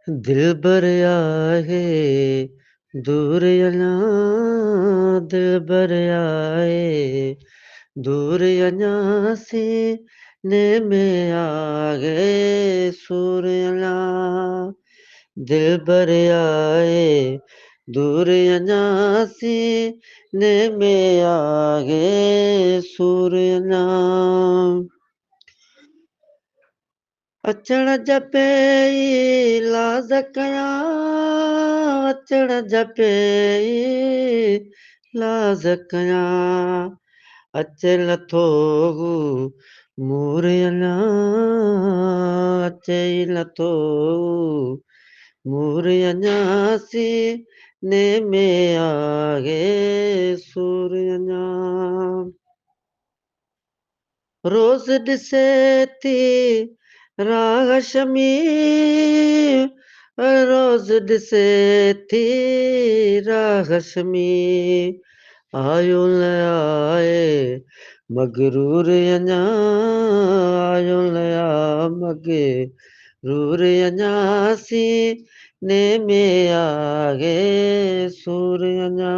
दिलबर आए दूर अञा दिलबर आए दूर अञा सीने में आ गए सुर अञा दिलबर आए दूर अञा सीने में आ गए सुर अञा अचण जपे लाज़ कयां अचण जपे लाज़ कयां अचे नथो मूर अञा अचे ई नथो मूर अञा सीने में आ गए सूर अञा रोज़ ॾिसे थी राह शमी रोज़ ॾिसे थी राह शमी आयो न आए मगरूर अञा आयो न आ मगरूर अञा सीने में आ गए सूर अञा